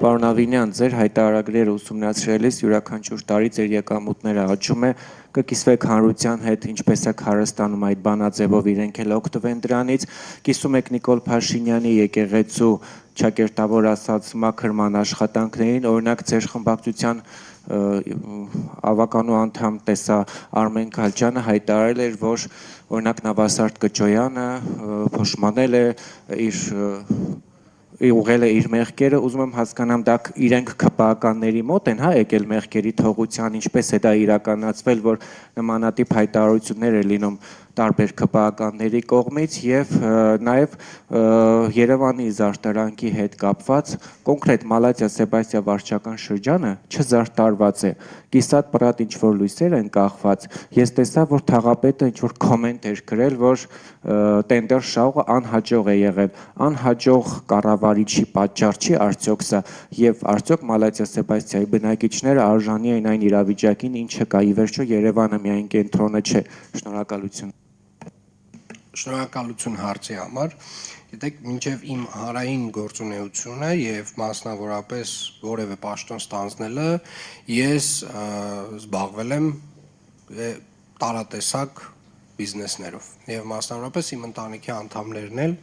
Պարոն Ավինյան, ձեր հայտարարագրերը ուսումնասիրելիս յուրաքանչյուր տարի ձեր եկամուտները աճում է, կկիսվեք հանրության հետ, ինչպես եք հարստանում այդ բանաձևով, իրենք էլ օգտվեն դրանից, կիսում եք Նիկոլ Փաշինյանի եկեղեցու ճակերտավոր ասած մաքրման աշխատանքներին, օրինակ ձեր խմբակցության ավականու անդամ տեսա Արմեն Քալջյանը հայտարարել էր, որ օրինակ Նավասարդ Կճոյանը փոշմանել է ուղղել է իր մեղքերը, ուզում եմ հասկանամ դա իրենք ՔՊԱ-ականների մոտ են եկել մեղքերի թողության, ինչպես է դա իրականացվել, որ նմանատիպ հայտարարություններ է լինում տարբեր ՔՊԱ-ականների կողմից եւ նաեւ Երևանի զարդարանքի հետ կապված կոնկրետ Մալաթիա Սեբաստիա վարչական շրջանը չզարդարված է, կիսատ պրատ ինչ-որ լույսեր են կախված, ես տեսա, որ թաղապետը ինչ-որ կոմենտ էր գրել, որ տենդեր շահողը անհաջող է եղել, անհաջող կառավարիչի պատճառ չի արդյոք սա եւ արդյոք Մալաթիա Սեբաստիայի բնակիչները արժանի են այն իրավիճակին, ինչը կա, ի վերջո Երևանը միայն կենտրոնը չէ, շնորհակալություն։ Շնորհակալություն հարցի համար, գիտեք, մինչև իմ հանրային գործունեությունը եւ մասնավորապես որևէ պաշտոն ստանձնելը ես զբաղվել եմ տարատեսակ բիզնեսներով եւ մասնավորապես իմ ընտանիքի անդամներն էլ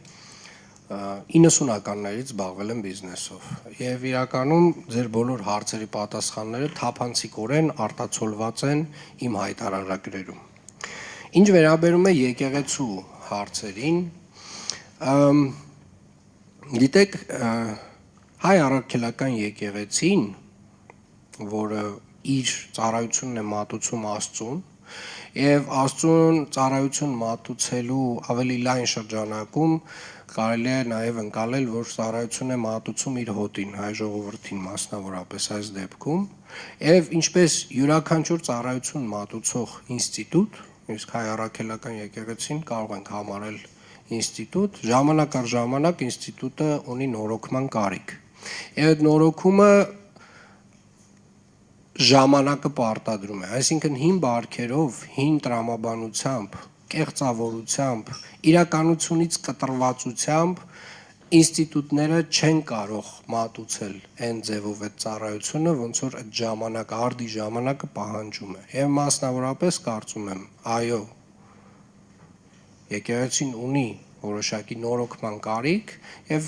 90-ականներից զբաղվել են բիզնեսով եւ իրականում ձեր բոլոր հարցերի պատասխանները թափանցիկորեն արտացոլված են իմ հայտարարագրերում։ Ինչ վերաբերում է եկեղեցու հարցերին, գիտեք, հայ առաքելական եկեղեցին, որը իր ծառայությունն է մատուցում Աստծուն, եւ Աստծուն ծառայություն մատուցելու ավելի լայն շրջանակում կարելի է նաեւ ընկալել, որ ծառայություն է մատուցում իր հոտին, հայ ժողովրդին մասնավորապես այս դեպքում, եւ ինչպես յուրաքանչյուր ծառայություն մատուցող ինստիտուտ, իսկ հայ առաքելական եկեղեցին կարող ենք համարել ինստիտուտ, ժամանակ առ ժամանակ ինստիտուտը ունի նորոգման կարիք։ Եվ այդ նորոգումը ժամանակը պարտադրում է, այսինքն հին բարքերով, հին տրամաբանությամբ, կեղծավորությամբ, իրականությունից կտրվածությամբ ինստիտուտները չեն կարող մատուցել այն ձևով այդ ծառայությունը, ոնց որ այդ ժամանակ, արդի ժամանակը պահանջում է։ Եվ մասնավորապես կարծում եմ, այո, եկեղեցին ունի որոշակի նորոգման կարիք եւ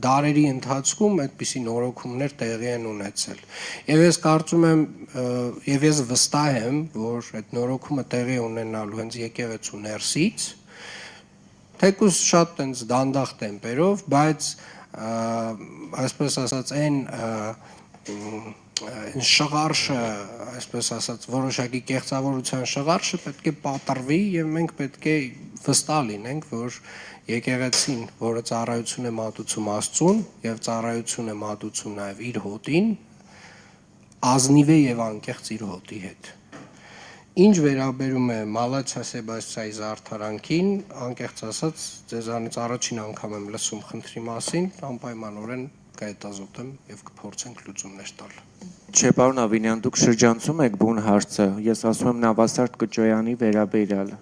դարերի ընթացքում այդպիսի նորոգումներ տեղի են ունեցել։ Եվ ես կարծում եմ եւ ես վստահ եմ, որ այդ նորոգումը տեղի ունենալու հենց եկեղեցու ներսից, թեկուզ շատ տենց դանդաղ տեմպերով, բայց այսպես ասած այն շղարշը, այսպես ասած, որոշակի կեղծավորության շղարշը պետք է պատռվի եւ մենք պետք է վստահ լինենք, որ եկեղեցին, որը ծառայություն է մատուցում Աստծուն եւ ծառայություն է մատուցում նաեւ իր հոտին, ազնիվ է եւ անկեղծ իր հոտի հետ։ Ինչ վերաբերում է Մալաթիա Սեբաստիայի զարդարանքին, անկեղծ ասած, ձեզանից առաջին անգամ եմ լսում խնդրի մասին, անպայմանորեն կհետազոտեմ եւ կփորձենք լուծումներ տալ։ Չէ, պարոն Ավինյան, դուք շրջանցում եք բուն հարցը, ես ասում եմ Նավասարդ Կճոյանի վերաբերյալ։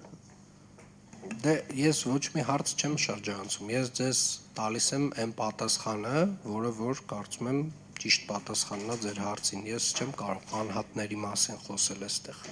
Դե ես ոչ մի հարց չեմ շրջանցում, ես ձեզ տալիս եմ այն պատասխանը, որը որ կարծում եմ ճիշտ պատասխանն է ձեր հարցին, ես չեմ կարող անհատների մասին խոսել այստեղ։